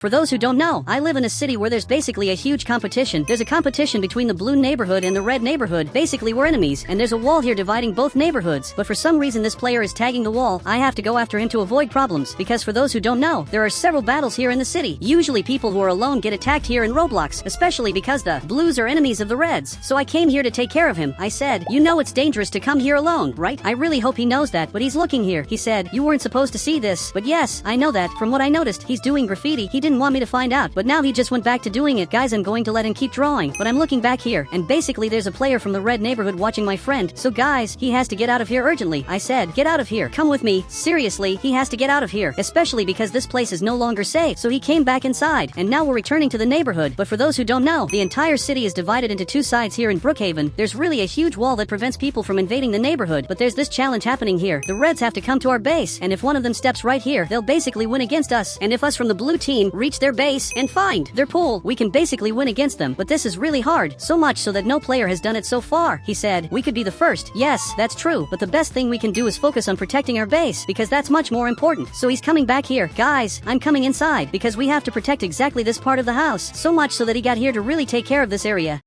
For those who don't know, I live in a city where there's basically a huge competition. There's a competition between the blue neighborhood and the red neighborhood. Basically, we're enemies, and there's a wall here dividing both neighborhoods. But for some reason this player is tagging the wall. I have to go after him to avoid problems, because for those who don't know, there are several battles here in the city. Usually people who are alone get attacked here in Roblox, especially because the blues are enemies of the reds. So I came here to take care of him. I said, you know it's dangerous to come here alone, right? I really hope he knows that, but he's looking here. He said, you weren't supposed to see this. But yes, I know that. From what I noticed, he's doing graffiti. He didn't want me to find out, but now he just went back to doing it. Guys, I'm going to let him keep drawing, but I'm looking back here, and basically there's a player from the red neighborhood watching my friend. So guys, he has to get out of here urgently. I said, get out of here. Come with me. Seriously, he has to get out of here, especially because this place is no longer safe. So he came back inside, and now we're returning to the neighborhood. But for those who don't know, the entire city is divided into two sides here in Brookhaven. There's really a huge wall that prevents people from invading the neighborhood, but there's this challenge happening here. The reds have to come to our base, and if one of them steps right here, they'll basically win against us. And if us from the blue team reach their base and find their pool, we can basically win against them. But this is really hard, so much so that no player has done it so far. He said, we could be the first. Yes, that's true, but the best thing we can do is focus on protecting our base, because that's much more important. So he's coming back here. Guys, I'm coming inside, because we have to protect exactly this part of the house, so much so that he got here to really take care of this area.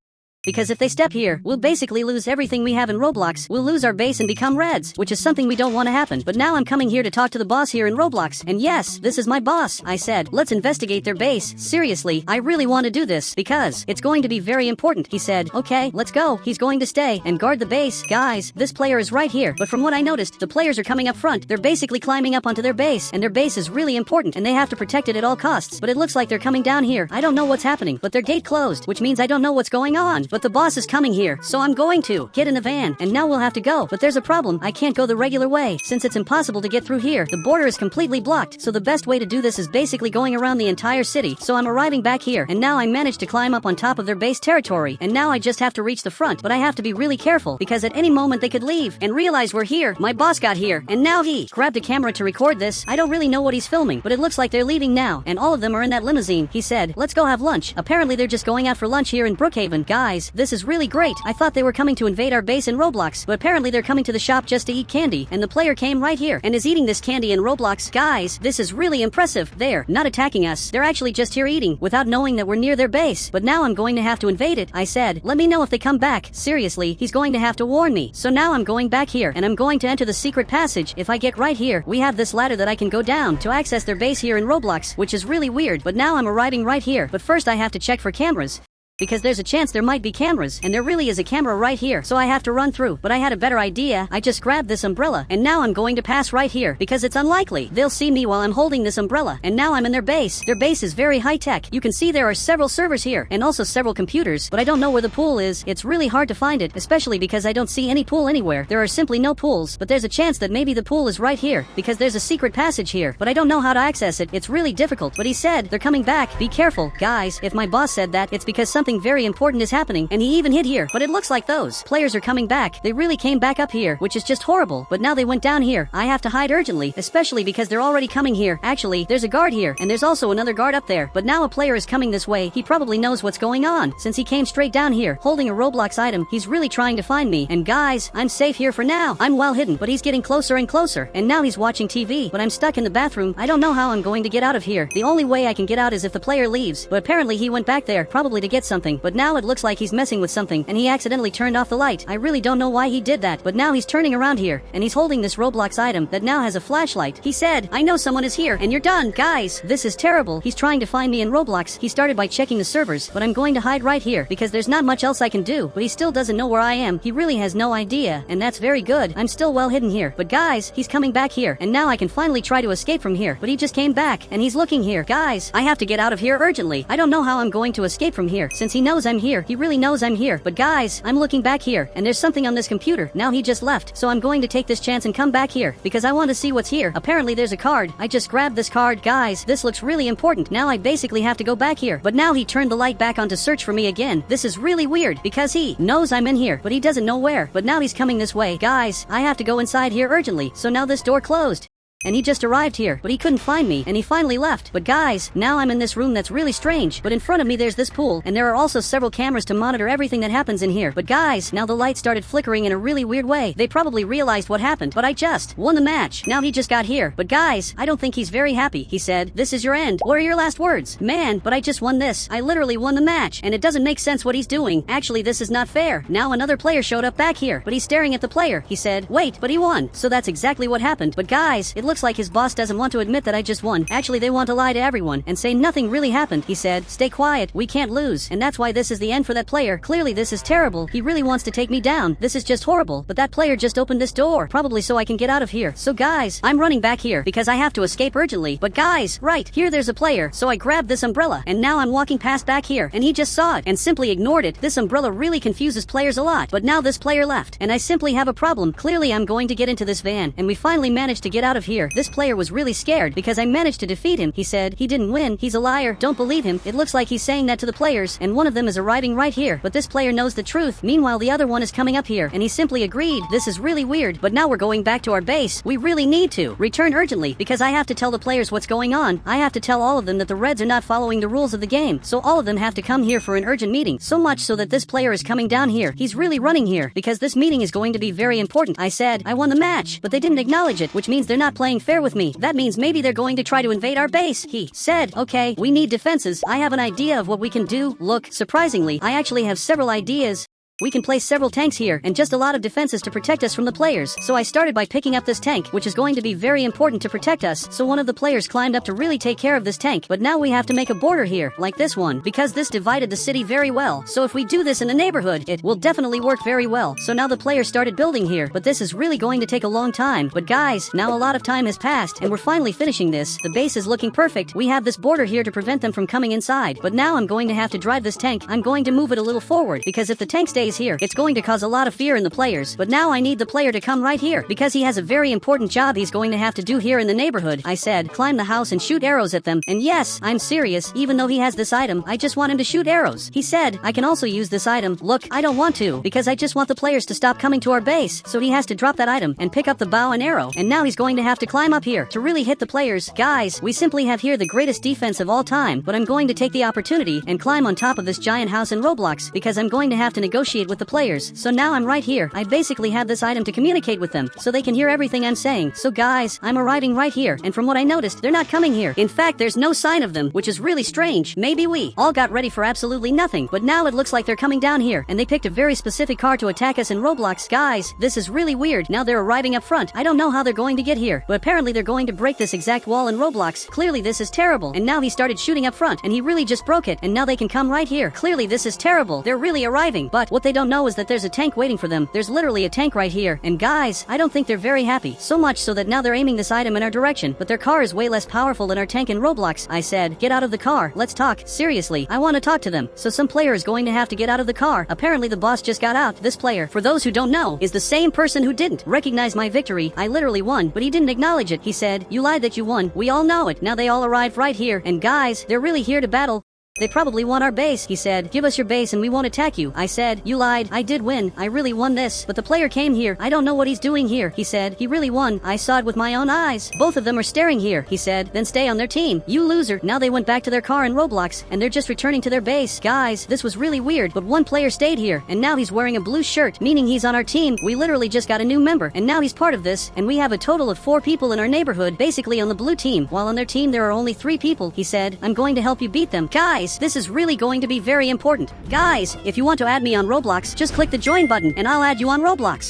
Because if they step here, we'll basically lose everything we have in Roblox. We'll lose our base and become reds, which is something we don't want to happen. But now I'm coming here to talk to the boss here in Roblox. And yes, this is my boss. I said, let's investigate their base. Seriously, I really want to do this, because it's going to be very important. He said, okay, let's go. He's going to stay and guard the base. Guys, this player is right here. But from what I noticed, the players are coming up front. They're basically climbing up onto their base, and their base is really important, and they have to protect it at all costs. But it looks like they're coming down here. I don't know what's happening, but their gate closed, which means I don't know what's going on. But the boss is coming here, so I'm going to get in the van, and now we'll have to go. But there's a problem. I can't go the regular way, since it's impossible to get through here. The border is completely blocked, so the best way to do this is basically going around the entire city. So I'm arriving back here, and now I managed to climb up on top of their base territory, and now I just have to reach the front. But I have to be really careful, because at any moment they could leave and realize we're here. My boss got here, and now he grabbed a camera to record this. I don't really know what he's filming, but it looks like they're leaving now, and all of them are in that limousine. He said, let's go have lunch. Apparently they're just going out for lunch here in Brookhaven. Guys, this is really great. I thought they were coming to invade our base in Roblox, but apparently they're coming to the shop just to eat candy, and the player came right here and is eating this candy in Roblox. Guys, this is really impressive. They're not attacking us. They're actually just here eating without knowing that we're near their base. But now I'm going to have to invade it. I said, let me know if they come back. Seriously, he's going to have to warn me. So now I'm going back here, and I'm going to enter the secret passage. If I get right here, we have this ladder that I can go down to access their base here in Roblox, which is really weird. But now I'm arriving right here. But first I have to check for cameras, because there's a chance there might be cameras, and there really is a camera right here, so I have to run through. But I had a better idea. I just grabbed this umbrella, and now I'm going to pass right here, because it's unlikely they'll see me while I'm holding this umbrella. And now I'm in their base. Their base is very high-tech. You can see there are several servers here, and also several computers, but I don't know where the pool is. It's really hard to find it, especially because I don't see any pool anywhere. There are simply no pools, but there's a chance that maybe the pool is right here, because there's a secret passage here, but I don't know how to access it. It's really difficult. But he said, they're coming back. Be careful. Guys, if my boss said that, it's because something very important is happening, and he even hid here. But it looks like those players are coming back. They really came back up here, which is just horrible. But now they went down here. I have to hide urgently, especially because they're already coming here. Actually, there's a guard here, and there's also another guard up there. But now a player is coming this way. He probably knows what's going on, since he came straight down here, holding a Roblox item. He's really trying to find me. And guys, I'm safe here for now. I'm well hidden, but he's getting closer and closer. And now he's watching TV, but I'm stuck in the bathroom. I don't know how I'm going to get out of here. The only way I can get out is if the player leaves. But apparently he went back there, probably to get something. But now it looks like he's messing with something, and he accidentally turned off the light. I really don't know why he did that, but now he's turning around here, and he's holding this Roblox item that now has a flashlight. He said, I know someone is here, and you're done. Guys, this is terrible. He's trying to find me in Roblox. He started by checking the servers, but I'm going to hide right here, because there's not much else I can do. But he still doesn't know where I am. He really has no idea, and that's very good. I'm still well hidden here. But guys, he's coming back here, and now I can finally try to escape from here. But he just came back, and he's looking here. Guys, I have to get out of here urgently. I don't know how I'm going to escape from here, since he knows I'm here. He really knows I'm here. But guys, I'm looking back here, and there's something on this computer. Now he just left, so I'm going to take this chance and come back here, because I want to see what's here. Apparently there's a card. I just grabbed this card. Guys, this looks really important. Now I basically have to go back here. But now he turned the light back on to search for me again. This is really weird, because he knows I'm in here, but he doesn't know where. But now he's coming this way. Guys, I have to go inside here urgently, so now this door closed. and he just arrived here, but he couldn't find me, and he finally left. But guys, now I'm in this room that's really strange, but in front of me there's this pool, and there are also several cameras to monitor everything that happens in here. But guys, now the light started flickering in a really weird way. They probably realized what happened, but I just won the match. Now he just got here. But guys, I don't think he's very happy. He said, "This is your end. What are your last words?" Man, but I just won this. I literally won the match, and it doesn't make sense what he's doing. Actually, this is not fair. Now another player showed up back here, but he's staring at the player. He said, "Wait, but he won." So that's exactly what happened. But guys, it looks like his boss doesn't want to admit that I just won. Actually, they want to lie to everyone and say nothing really happened. He said, "Stay quiet. We can't lose." And that's why this is the end for that player. Clearly this is terrible. He really wants to take me down. This is just horrible. But that player just opened this door, probably so I can get out of here. So guys, I'm running back here because I have to escape urgently. But guys, right here there's a player. So I grabbed this umbrella, and now I'm walking past back here, and he just saw it and simply ignored it. This umbrella really confuses players a lot. But now this player left, and I simply have a problem. Clearly I'm going to get into this van, and we finally managed to get out of here. This player was really scared because I managed to defeat him. He said he didn't win. He's a liar. Don't believe him. It looks like he's saying that to the players, and one of them is arriving right here. But this player knows the truth. Meanwhile, the other one is coming up here, and he simply agreed. This is really weird. But now we're going back to our base. We really need to return urgently because I have to tell the players what's going on. I have to tell all of them that the Reds are not following the rules of the game. So all of them have to come here for an urgent meeting. So much so that this player is coming down here. He's really running here because this meeting is going to be very important. I said I won the match, but they didn't acknowledge it, which means they're not playing fair with me. That means maybe they're going to try to invade our base. He said, "Okay, we need defenses. I have an idea of what we can do." Look, surprisingly, I actually have several ideas. We can place several tanks here and just a lot of defenses to protect us from the players. So I started by picking up this tank, which is going to be very important to protect us. So one of the players climbed up to really take care of this tank. But now we have to make a border here, like this one, because this divided the city very well. So if we do this in the neighborhood, it will definitely work very well. So now the players started building here, but this is really going to take a long time. But guys, now a lot of time has passed, and we're finally finishing this. The base is looking perfect. We have this border here to prevent them from coming inside. But now I'm going to have to drive this tank. I'm going to move it a little forward, because if the tank stays here, it's going to cause a lot of fear in the players. But now I need the player to come right here, because he has a very important job he's going to have to do here in the neighborhood. I said, climb the house and shoot arrows at them. And yes, I'm serious. Even though he has this item, I just want him to shoot arrows. He said, I can also use this item. Look, I don't want to, because I just want the players to stop coming to our base. So he has to drop that item and pick up the bow and arrow. And now he's going to have to climb up here to really hit the players. Guys, we simply have here the greatest defense of all time, but I'm going to take the opportunity and climb on top of this giant house in Roblox, because I'm going to have to negotiate with the players. So now I'm right here. I basically have this item to communicate with them, so they can hear everything I'm saying. So guys, I'm arriving right here, and from what I noticed, they're not coming here. In fact, there's no sign of them, which is really strange. Maybe we all got ready for absolutely nothing, but now it looks like they're coming down here, and they picked a very specific car to attack us in Roblox. Guys, this is really weird. Now they're arriving up front. I don't know how they're going to get here, but apparently they're going to break this exact wall in Roblox. Clearly this is terrible, and now he started shooting up front, and he really just broke it, and now they can come right here. Clearly this is terrible. They're really arriving, but what they don't know is that there's a tank waiting for them. There's literally a tank right here, and guys, I don't think they're very happy. So much so that now they're aiming this item in our direction, but their car is way less powerful than our tank in Roblox. I said, get out of the car. Let's talk. Seriously, I want to talk to them. So some player is going to have to get out of the car. Apparently the boss just got out. This player, for those who don't know, is the same person who didn't recognize my victory. I literally won, but he didn't acknowledge it. He said, you lied that you won. We all know it. Now they all arrived right here, and guys, they're really here to battle. They probably want our base. He said, give us your base and we won't attack you. I said, you lied. I did win. I really won this. But the player came here. I don't know what he's doing here. He said, he really won. I saw it with my own eyes. Both of them are staring here. He said, then stay on their team. You loser. Now they went back to their car in Roblox, and they're just returning to their base. Guys, this was really weird, but one player stayed here, and now he's wearing a blue shirt, meaning he's on our team. We literally just got a new member, and now he's part of this, and we have a total of 4 people in our neighborhood, basically on the blue team, while on their team there are only 3 people. He said, I'm going to help you beat them. Guys, this is really going to be very important. Guys, if you want to add me on Roblox, just click the join button and I'll add you on Roblox.